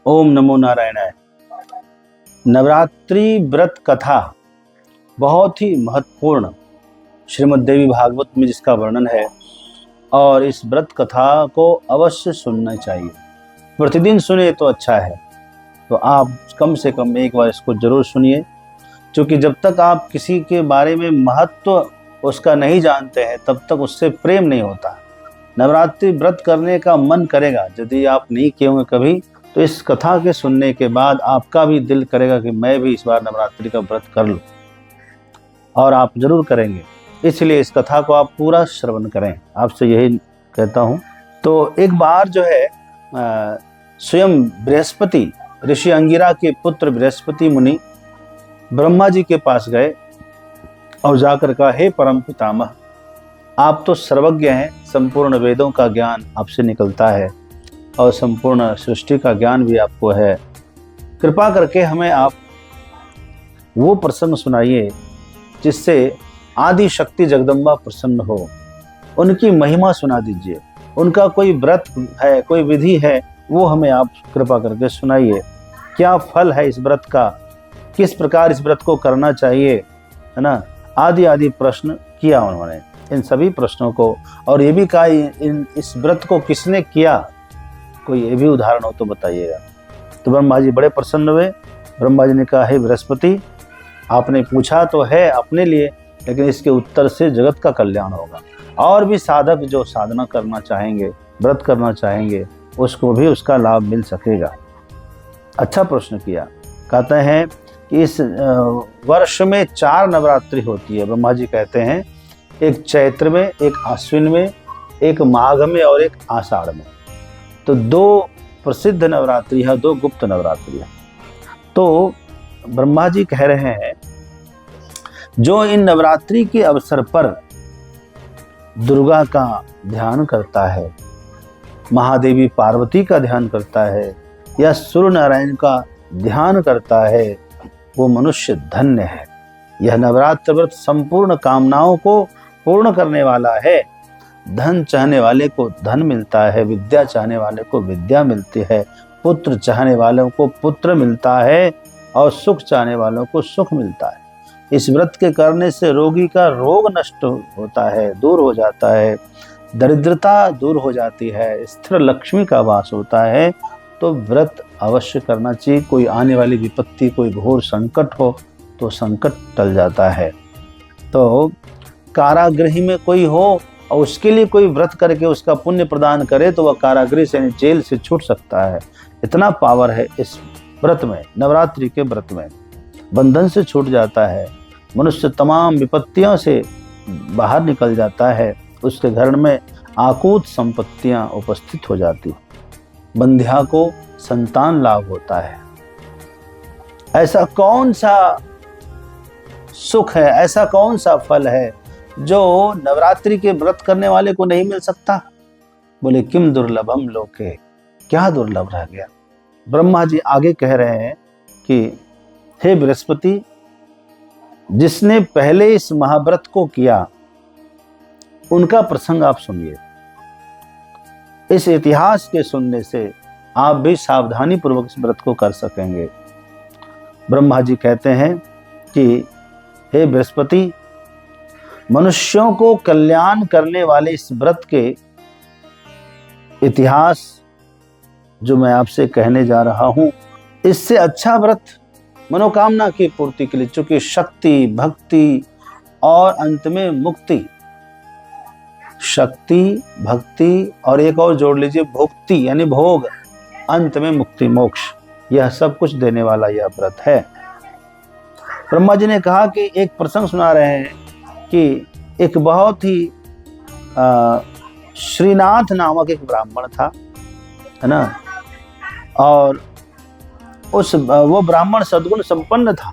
ओम नमो नारायणाय। नवरात्रि व्रत कथा बहुत ही महत्वपूर्ण श्रीमद् देवी भागवत में जिसका वर्णन है, और इस व्रत कथा को अवश्य सुनना चाहिए। प्रतिदिन सुने तो अच्छा है, तो आप कम से कम एक बार इसको जरूर सुनिए, क्योंकि जब तक आप किसी के बारे में महत्व उसका नहीं जानते हैं तब तक उससे प्रेम नहीं होता। नवरात्रि व्रत करने का मन करेगा, यदि आप नहीं किए होंगे कभी, तो इस कथा के सुनने के बाद आपका भी दिल करेगा कि मैं भी इस बार नवरात्रि का व्रत कर लूं, और आप जरूर करेंगे। इसलिए इस कथा को आप पूरा श्रवण करें, आपसे यही कहता हूं। तो एक बार जो है स्वयं बृहस्पति ऋषि अंगिरा के पुत्र बृहस्पति मुनि ब्रह्मा जी के पास गए और जाकर कहा, हे परम पितामह, आप तो सर्वज्ञ हैं, संपूर्ण वेदों का ज्ञान आपसे निकलता है और संपूर्ण सृष्टि का ज्ञान भी आपको है। कृपा करके हमें आप वो प्रसंग सुनाइए जिससे आदि शक्ति जगदम्बा प्रसन्न हो। उनकी महिमा सुना दीजिए, उनका कोई व्रत है, कोई विधि है, वो हमें आप कृपा करके सुनाइए। क्या फल है इस व्रत का, किस प्रकार इस व्रत को करना चाहिए, है ना, आदि आदि प्रश्न किया उन्होंने। इन सभी प्रश्नों को, और ये भी कहा इस व्रत को किसने किया, कोई ये भी उदाहरण हो तो बताइएगा। तो ब्रह्मा जी बड़े प्रसन्न हुए। ब्रह्मा जी ने कहा, हे बृहस्पति, आपने पूछा तो है अपने लिए, लेकिन इसके उत्तर से जगत का कल्याण होगा, और भी साधक जो साधना करना चाहेंगे, व्रत करना चाहेंगे, उसको भी उसका लाभ मिल सकेगा। अच्छा प्रश्न किया। कहते हैं कि इस वर्ष में 4 नवरात्रि होती है। ब्रह्मा जी कहते हैं, एक चैत्र में, एक आश्विन में, एक माघ में और एक आषाढ़ में। तो 2 प्रसिद्ध नवरात्रि है, 2 गुप्त नवरात्रि है। तो ब्रह्मा जी कह रहे हैं, जो इन नवरात्रि के अवसर पर दुर्गा का ध्यान करता है, महादेवी पार्वती का ध्यान करता है, या सूर्य नारायण का ध्यान करता है, वो मनुष्य धन्य है। यह नवरात्र व्रत संपूर्ण कामनाओं को पूर्ण करने वाला है। धन चाहने वाले को धन मिलता है, विद्या चाहने वाले को विद्या मिलती है, पुत्र चाहने वालों को पुत्र मिलता है, और सुख चाहने वालों को सुख मिलता है। इस व्रत के करने से रोगी का रोग नष्ट होता है, दूर हो जाता है, दरिद्रता दूर हो जाती है, स्थिर लक्ष्मी का वास होता है। तो व्रत अवश्य करना चाहिए। कोई आने वाली विपत्ति, कोई घोर संकट हो तो संकट टल जाता है। तो कारागृह में कोई हो और उसके लिए कोई व्रत करके उसका पुण्य प्रदान करे, तो वह कारागृह से, जेल से छूट सकता है। इतना पावर है इस व्रत में, नवरात्रि के व्रत में। बंधन से छूट जाता है, मनुष्य तमाम विपत्तियों से बाहर निकल जाता है, उसके घर में आकूत संपत्तियां उपस्थित हो जाती, बंध्या को संतान लाभ होता है। ऐसा कौन सा सुख है, ऐसा कौन सा फल है जो नवरात्रि के व्रत करने वाले को नहीं मिल सकता? बोले, किम दुर्लभम लोके, क्या दुर्लभ रह गया। ब्रह्मा जी आगे कह रहे हैं कि हे बृहस्पति, जिसने पहले इस महाव्रत को किया उनका प्रसंग आप सुनिए। इस इतिहास के सुनने से आप भी सावधानी पूर्वक इस व्रत को कर सकेंगे। ब्रह्मा जी कहते हैं कि हे बृहस्पति, मनुष्यों को कल्याण करने वाले इस व्रत के इतिहास जो मैं आपसे कहने जा रहा हूं, इससे अच्छा व्रत मनोकामना की पूर्ति के लिए, चूंकि शक्ति, भक्ति और अंत में मुक्ति, शक्ति, भक्ति और एक और जोड़ लीजिए भुक्ति, यानी भोग, अंत में मुक्ति, मोक्ष, यह सब कुछ देने वाला यह व्रत है। ब्रह्मा जी ने कहा कि एक प्रसंग सुना रहे हैं कि एक बहुत ही श्रीनाथ नामक एक ब्राह्मण था, है ना, और वो ब्राह्मण सद्गुण संपन्न था,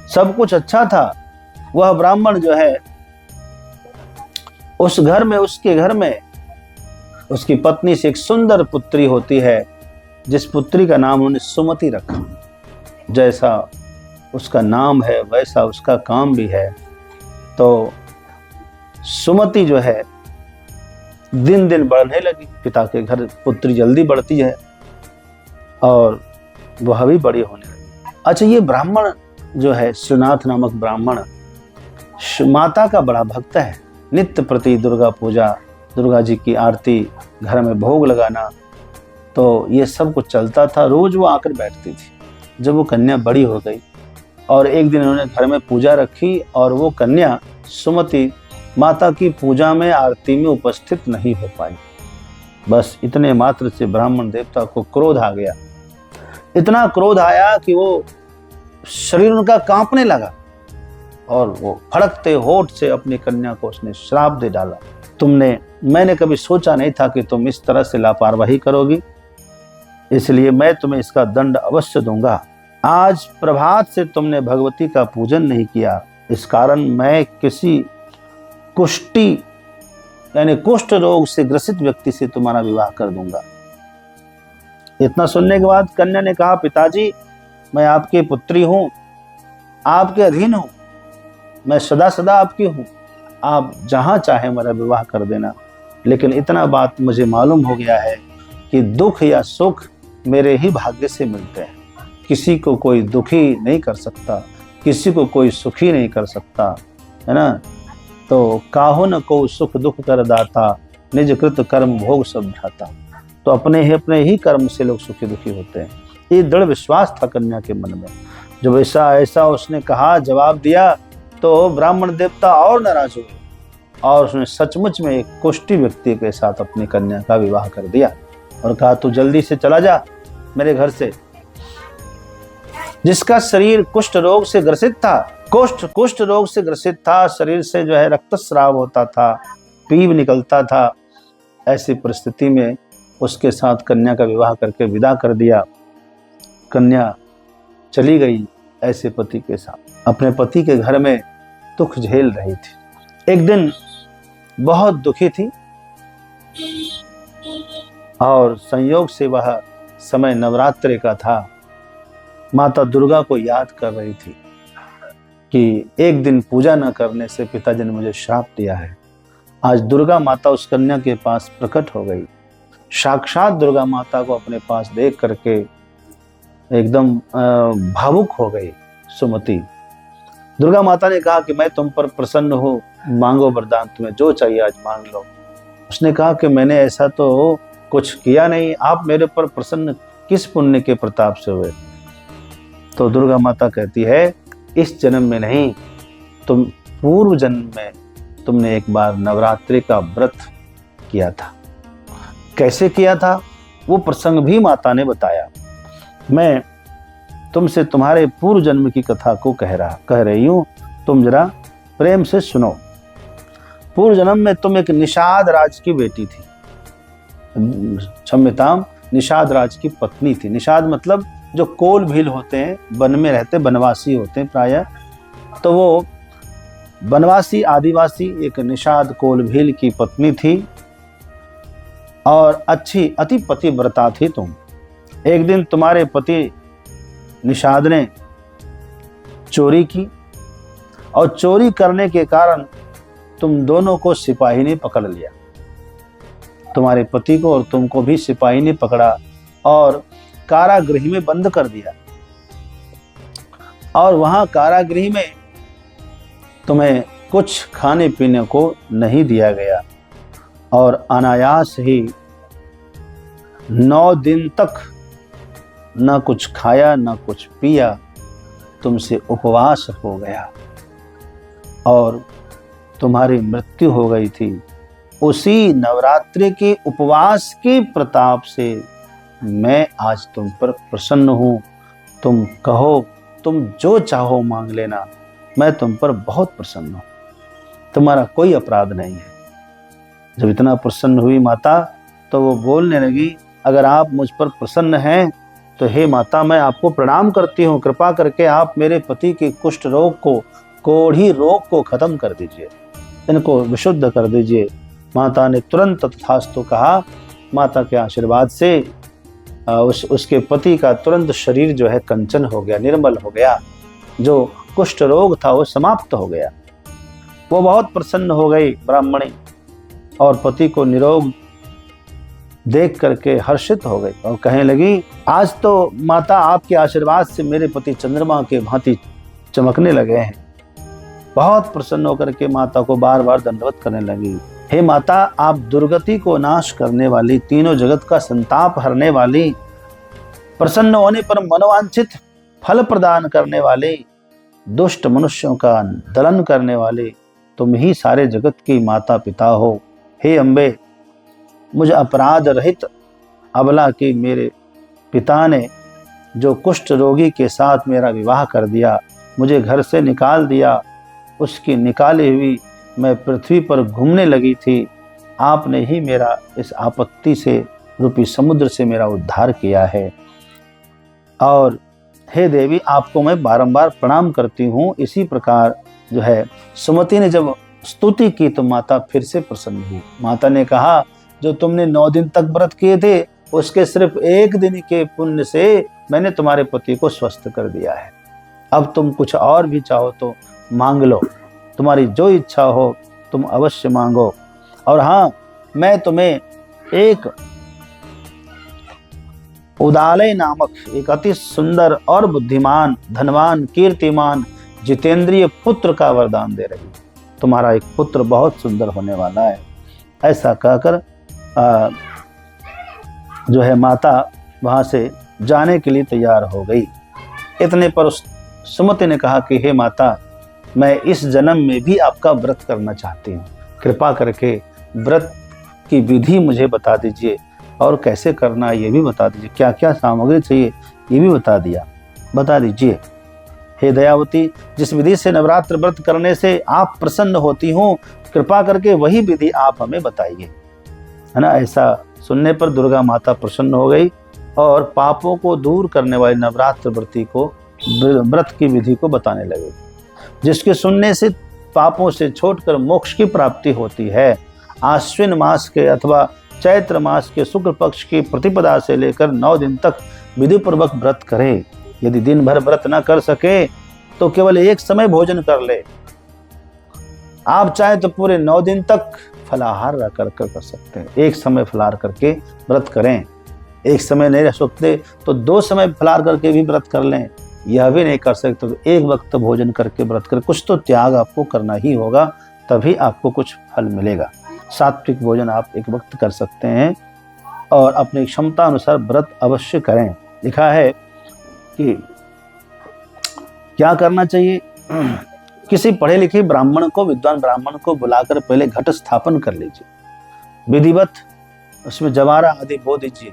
सब कुछ अच्छा था। वह ब्राह्मण जो है, उस घर में, उसके घर में उसकी पत्नी से एक सुंदर पुत्री होती है, जिस पुत्री का नाम उन्होंने सुमति रखा। जैसा उसका नाम है वैसा उसका काम भी है। तो सुमति जो है दिन दिन बढ़ने लगी। पिता के घर पुत्री जल्दी बढ़ती है, और वह भी बड़ी होने लगी। अच्छा, ये ब्राह्मण जो है, श्रीनाथ नामक ब्राह्मण, माता का बड़ा भक्त है। नित्य प्रति दुर्गा पूजा, दुर्गा जी की आरती, घर में भोग लगाना, तो ये सब कुछ चलता था। रोज वो आकर बैठती थी। जब वो कन्या बड़ी हो गई और एक दिन उन्होंने घर में पूजा रखी और वो कन्या सुमति माता की पूजा में, आरती में उपस्थित नहीं हो पाई। बस इतने मात्र से ब्राह्मण देवता को क्रोध आ गया। इतना क्रोध आया कि वो शरीर उनका कांपने लगा और वो फड़कते होठ से अपनी कन्या को उसने श्राप दे डाला। मैंने कभी सोचा नहीं था कि तुम इस तरह से लापरवाही करोगी, इसलिए मैं तुम्हें इसका दंड अवश्य दूंगा। आज प्रभात से तुमने भगवती का पूजन नहीं किया, इस कारण मैं किसी कुष्ठी यानी कुष्ठ रोग से ग्रसित व्यक्ति से तुम्हारा विवाह कर दूंगा। इतना सुनने के बाद कन्या ने कहा, पिताजी, मैं आपकी पुत्री हूं, आपके अधीन हूं, मैं सदा सदा आपकी हूं, आप जहां चाहे मेरा विवाह कर देना। लेकिन इतना बात मुझे मालूम हो गया है कि दुख या सुख मेरे ही भाग्य से मिलते हैं। किसी को कोई दुखी नहीं कर सकता, किसी को कोई सुखी नहीं कर सकता, है ना। तो काहू न को सुख दुख कर दाता, निज कृत कर्म भोग सब ढाता। तो अपने ही कर्म से लोग सुखी दुखी होते हैं। ये दृढ़ विश्वास था कन्या के मन में। जब ऐसा उसने कहा, जवाब दिया, तो ब्राह्मण देवता और नाराज हुए और उसने सचमुच में एक कुष्ठी व्यक्ति के साथ अपनी कन्या का विवाह कर दिया और कहा, तू जल्दी से चला जा मेरे घर से। जिसका शरीर कुष्ठ रोग से ग्रसित था, कुष्ठ रोग से ग्रसित था, शरीर से जो है रक्तस्राव होता था, पीप निकलता था, ऐसी परिस्थिति में उसके साथ कन्या का विवाह करके विदा कर दिया। कन्या चली गई ऐसे पति के साथ, अपने पति के घर में दुख झेल रही थी। एक दिन बहुत दुखी थी और संयोग से वह समय नवरात्रि का था। माता दुर्गा को याद कर रही थी कि एक दिन पूजा न करने से पिताजी ने मुझे श्राप दिया है। आज दुर्गा माता उस कन्या के पास प्रकट हो गई। साक्षात दुर्गा माता को अपने पास देख करके एकदम भावुक हो गई सुमति। दुर्गा माता ने कहा कि मैं तुम पर प्रसन्न हूँ, मांगो वरदान, तुम्हें जो चाहिए आज मांग लो। उसने कहा कि मैंने ऐसा तो कुछ किया नहीं, आप मेरे पर प्रसन्न किस पुण्य के प्रताप से हुए। तो दुर्गा माता कहती है, इस जन्म में नहीं, तुम पूर्व जन्म में तुमने एक बार नवरात्रि का व्रत किया था। कैसे किया था वो प्रसंग भी माता ने बताया। मैं तुमसे तुम्हारे पूर्व जन्म की कथा को कह रही हूं, तुम जरा प्रेम से सुनो। पूर्व जन्म में तुम एक निषाद राज की बेटी थी, क्षम्यताम, निषाद राज की पत्नी थी। निषाद मतलब जो कोल भील होते हैं, वन में रहते वनवासी होते हैं प्रायः, तो वो वनवासी आदिवासी एक निषाद कोल भील की पत्नी थी और अच्छी अति पतिव्रता थी तुम। एक दिन तुम्हारे पति निषाद ने चोरी की और चोरी करने के कारण तुम दोनों को सिपाही ने पकड़ लिया। तुम्हारे पति को और तुमको भी सिपाही ने पकड़ा और कारागृह में बंद कर दिया। और वहां कारागृह में तुम्हें कुछ खाने पीने को नहीं दिया गया और अनायास ही 9 दिन तक न कुछ खाया न कुछ पिया, तुमसे उपवास हो गया और तुम्हारी मृत्यु हो गई थी। उसी नवरात्रि के उपवास के प्रताप से मैं आज तुम पर प्रसन्न हूँ। तुम कहो, तुम जो चाहो मांग लेना, मैं तुम पर बहुत प्रसन्न हूँ, तुम्हारा कोई अपराध नहीं है। जब इतना प्रसन्न हुई माता तो वो बोलने लगी, अगर आप मुझ पर प्रसन्न हैं तो हे माता, मैं आपको प्रणाम करती हूँ, कृपा करके आप मेरे पति के कुष्ठ रोग को, कोढ़ी रोग को खत्म कर दीजिए, इनको विशुद्ध कर दीजिए। माता ने तुरंत तथास्तु कहा। माता के आशीर्वाद से उसके पति का तुरंत शरीर जो है कंचन हो गया, निर्मल हो गया, जो कुष्ठ रोग था वो समाप्त हो गया। वो बहुत प्रसन्न हो गई ब्राह्मणी और पति को निरोग देख करके हर्षित हो गई और कहने लगी, आज तो माता आपके आशीर्वाद से मेरे पति चंद्रमा के भांति चमकने लगे हैं। बहुत प्रसन्न होकर के माता को बार बार दंडवत करने लगी। हे माता, आप दुर्गति को नाश करने वाली, तीनों जगत का संताप हरने वाली, प्रसन्न होने पर मनोवांछित फल प्रदान करने वाली, दुष्ट मनुष्यों का दलन करने वाली, तुम ही सारे जगत की माता पिता हो। हे अम्बे, मुझे अपराध रहित अबला की मेरे पिता ने जो कुष्ठ रोगी के साथ मेरा विवाह कर दिया, मुझे घर से निकाल दिया, उसकी निकाली हुई मैं पृथ्वी पर घूमने लगी थी। आपने ही मेरा इस आपत्ति से रूपी समुद्र से मेरा उद्धार किया है। और हे देवी, आपको मैं बारंबार प्रणाम करती हूँ। इसी प्रकार जो है सुमति ने जब स्तुति की तो माता फिर से प्रसन्न हुई। माता ने कहा, जो तुमने 9 दिन तक व्रत किए थे, उसके सिर्फ 1 दिन के पुण्य से मैंने तुम्हारे पति को स्वस्थ कर दिया है। अब तुम कुछ और भी चाहो तो मांग लो, तुम्हारी जो इच्छा हो तुम अवश्य मांगो। और हाँ, मैं तुम्हें एक उदालय नामक एक अति सुंदर और बुद्धिमान, धनवान, कीर्तिमान, जितेंद्रिय पुत्र का वरदान दे रही हूं। तुम्हारा एक पुत्र बहुत सुंदर होने वाला है। ऐसा कहकर जो है माता वहां से जाने के लिए तैयार हो गई। इतने पर उस सुमति ने कहा कि हे माता, मैं इस जन्म में भी आपका व्रत करना चाहती हूँ। कृपा करके व्रत की विधि मुझे बता दीजिए और कैसे करना है ये भी बता दीजिए, क्या क्या सामग्री चाहिए ये भी बता दीजिए। हे दयावती, जिस विधि से नवरात्र व्रत करने से आप प्रसन्न होती हो, कृपा करके वही विधि आप हमें बताइए, है ना। ऐसा सुनने पर दुर्गा माता प्रसन्न हो गई और पापों को दूर करने वाले नवरात्र व्रती को व्रत की विधि को बताने लगे, जिसके सुनने से पापों से छोड़कर मोक्ष की प्राप्ति होती है। आश्विन मास के अथवा चैत्र मास के शुक्ल पक्ष की प्रतिपदा से लेकर 9 दिन तक विधि पूर्वक व्रत करे। यदि दिन भर व्रत न कर सके तो केवल एक समय भोजन कर ले। आप चाहे तो पूरे 9 दिन तक फलाहार कर सकते हैं। एक समय फलाहार करके व्रत करें। एक समय नहीं रह सकते तो 2 समय फलाहार करके भी व्रत कर लें। यह भी नहीं कर सकते तो एक वक्त भोजन करके व्रत करें। कुछ तो त्याग आपको करना ही होगा, तभी आपको कुछ फल मिलेगा। सात्विक भोजन आप एक वक्त कर सकते हैं और अपनी क्षमता अनुसार व्रत अवश्य करें। लिखा है कि क्या करना चाहिए। किसी पढ़े लिखे ब्राह्मण को, विद्वान ब्राह्मण को बुलाकर पहले घट स्थापन कर लीजिए, विधिवत उसमें जवारा आदि बो दीजिए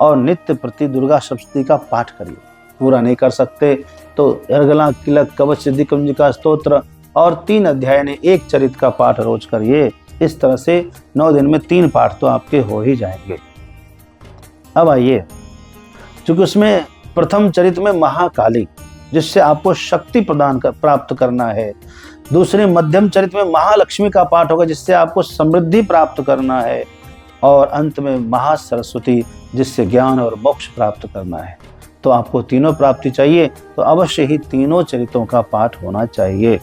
और नित्य प्रति दुर्गा सप्तशती का पाठ करिए। पूरा नहीं कर सकते तो अर्गला, किलक, कवच, सिद्धि कुंजिका स्तोत्र और 3 अध्याय ने 1 चरित का पाठ रोज करिए। इस तरह से 9 दिन में 3 पाठ तो आपके हो ही जाएंगे। अब आइए, क्योंकि उसमें प्रथम चरित में महाकाली, जिससे आपको शक्ति प्राप्त करना है। दूसरे मध्यम चरित में महालक्ष्मी का पाठ होगा, जिससे आपको समृद्धि प्राप्त करना है। और अंत में महासरस्वती, जिससे ज्ञान और मोक्ष प्राप्त करना है। तो आपको तीनों प्राप्ति चाहिए तो अवश्य ही तीनों चरित्रों का पाठ होना चाहिए।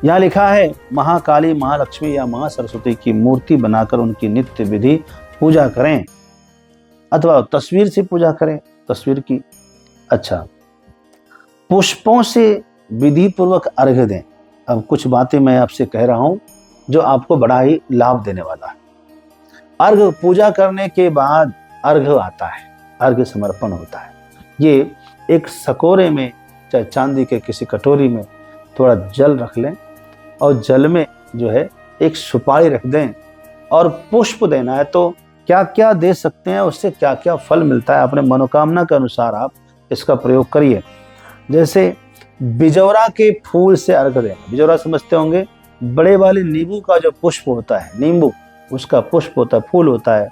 यहाँ लिखा है, महाकाली, महालक्ष्मी या महासरस्वती की मूर्ति बनाकर उनकी नित्य विधि पूजा करें, अथवा तस्वीर से पूजा करें, तस्वीर की। अच्छा, पुष्पों से विधि पूर्वक अर्घ्य दें। अब कुछ बातें मैं आपसे कह रहा हूं जो आपको बड़ा ही लाभ देने वाला है। अर्घ्य पूजा करने के बाद अर्घ्य आता है, अर्घ्य समर्पण होता है। ये एक सकोरे में, चाहे चांदी के किसी कटोरी में थोड़ा जल रख लें और जल में जो है एक सुपारी रख दें और पुष्प देना है। तो क्या क्या दे सकते हैं, उससे क्या क्या फल मिलता है, अपने मनोकामना के अनुसार आप इसका प्रयोग करिए। जैसे बिजौरा के फूल से अर्घ्य देना। बिजौरा समझते होंगे, बड़े वाले नींबू का जो पुष्प होता है, नींबू उसका पुष्प होता है, फूल होता है,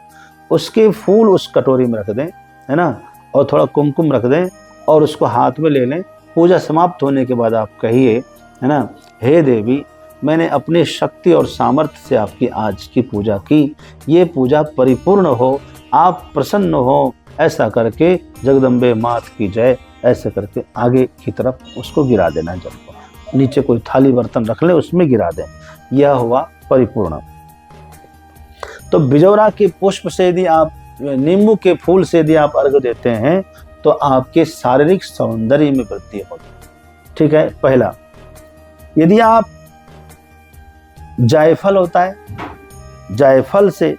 उसके फूल उस कटोरी में रख दें, है ना, और थोड़ा कुमकुम रख दें और उसको हाथ में ले लें। पूजा समाप्त होने के बाद आप कहिए, है ना, हे देवी, मैंने अपनी शक्ति और सामर्थ्य से आपकी आज की पूजा की, ये पूजा परिपूर्ण हो, आप प्रसन्न हो। ऐसा करके जगदम्बे मात की जय, ऐसे करके आगे की तरफ उसको गिरा देना। जल को नीचे कोई थाली बर्तन रख ले, उसमें गिरा दें। यह हुआ परिपूर्ण। तो बिजौरा के पुष्प से यदि आप नींबू के फूल से यदि आप अर्घ देते हैं तो आपके शारीरिक सौंदर्य में वृद्धि होगी। ठीक है। पहला, यदि आप जायफल होता है, जायफल से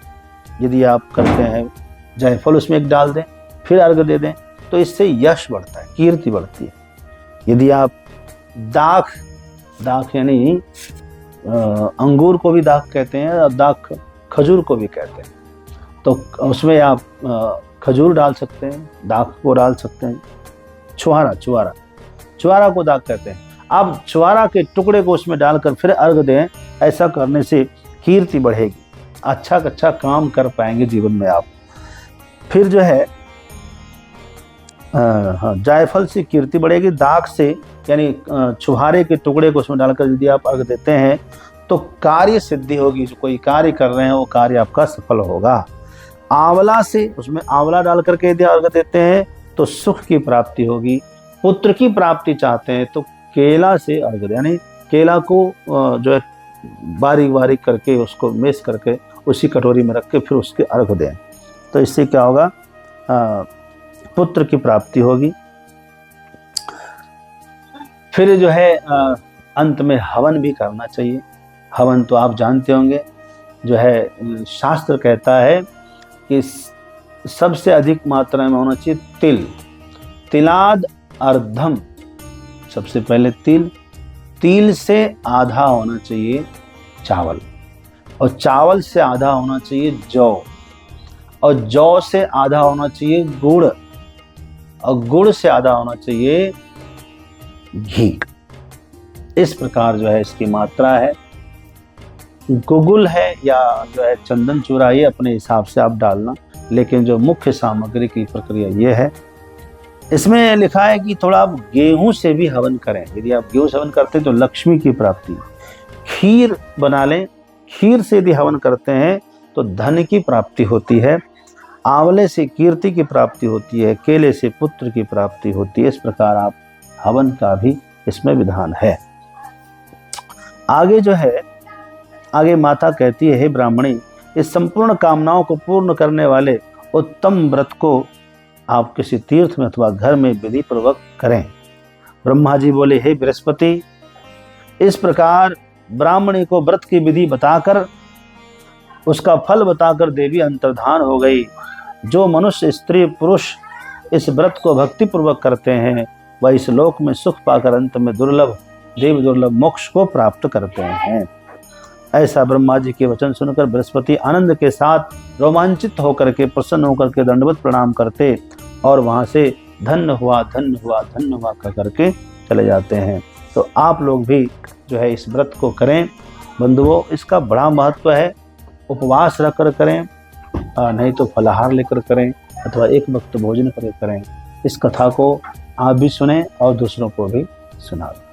यदि आप करते हैं, जायफल उसमें एक डाल दें, फिर अर्घ दे दें, तो इससे यश बढ़ता है, कीर्ति बढ़ती है। यदि आप दाख, दाख यानी अंगूर को भी दाख कहते हैं और दाख खजूर को भी कहते हैं, तो उसमें आप खजूर डाल सकते हैं, दाख को डाल सकते हैं। छुहारा, छुहारा, छुहारा को दाख कहते हैं। आप छुहारा के टुकड़े को उसमें डालकर फिर अर्घ दें, ऐसा करने से कीर्ति बढ़ेगी, अच्छा काम कर पाएंगे जीवन में आप। फिर जो है जायफल से कीर्ति बढ़ेगी, दाख से यानी छुहारे के टुकड़े को उसमें डालकर यदि आप अर्घ देते हैं तो कार्य सिद्धि होगी, जो कोई कार्य कर रहे हैं वो कार्य आपका सफल होगा। आंवला से, उसमें आंवला डाल करके यदि अर्घ देते हैं तो सुख की प्राप्ति होगी। पुत्र की प्राप्ति चाहते हैं तो केला से अर्घ दें, यानी केला को जो है बारीक बारीक करके उसको मेश करके उसी कटोरी में रख के फिर उसके अर्घ दें, तो इससे क्या होगा, पुत्र की प्राप्ति होगी। फिर जो है अंत में हवन भी करना चाहिए। हवन तो आप जानते होंगे, जो है शास्त्र कहता है कि सबसे अधिक मात्रा में होना चाहिए तिल, तिलाद अर्धम, सबसे पहले तिल, तिल से आधा होना चाहिए चावल, और चावल से आधा होना चाहिए जौ, और जौ से आधा होना चाहिए गुड़, और गुड़ से आधा होना चाहिए घी। इस प्रकार जो है इसकी मात्रा है। गुगुल है या जो है चंदन चूरा, ये अपने हिसाब से आप डालना, लेकिन जो मुख्य सामग्री की प्रक्रिया ये है। इसमें लिखा है कि थोड़ा आप गेहूं से भी हवन करें, यदि आप गेहूं से हवन करते हैं तो लक्ष्मी की प्राप्ति। खीर बना लें, खीर से यदि हवन करते हैं तो धन की प्राप्ति होती है। आंवले से कीर्ति की प्राप्ति होती है, केले से पुत्र की प्राप्ति होती है। इस प्रकार आप हवन का भी इसमें विधान है। आगे जो है, आगे माता कहती है, हे ब्राह्मणी, इस संपूर्ण कामनाओं को पूर्ण करने वाले उत्तम व्रत को आप किसी तीर्थ में अथवा घर में विधि पूर्वक करें। ब्रह्मा जी बोले, हे बृहस्पति, इस प्रकार ब्राह्मणी को व्रत की विधि बताकर, उसका फल बताकर देवी अंतर्धान हो गई। जो मनुष्य स्त्री पुरुष इस व्रत को भक्ति पूर्वक करते हैं वह इस लोक में सुख पाकर अंत में दुर्लभ देव दुर्लभ मोक्ष को प्राप्त करते हैं। ऐसा ब्रह्मा जी के वचन सुनकर बृहस्पति आनंद के साथ रोमांचित होकर के, प्रसन्न होकर के दंडवत प्रणाम करते और वहां से धन्य हुआ धन्य हुआ धन्य हुआ कह करके चले जाते हैं। तो आप लोग भी जो है इस व्रत को करें बंधुओं, इसका बड़ा महत्व है। उपवास रखकर करें, नहीं तो फलाहार लेकर करें, अथवा एक वक्त भोजन करके करें। इस कथा को आप भी सुने और दूसरों को भी सुनाएं।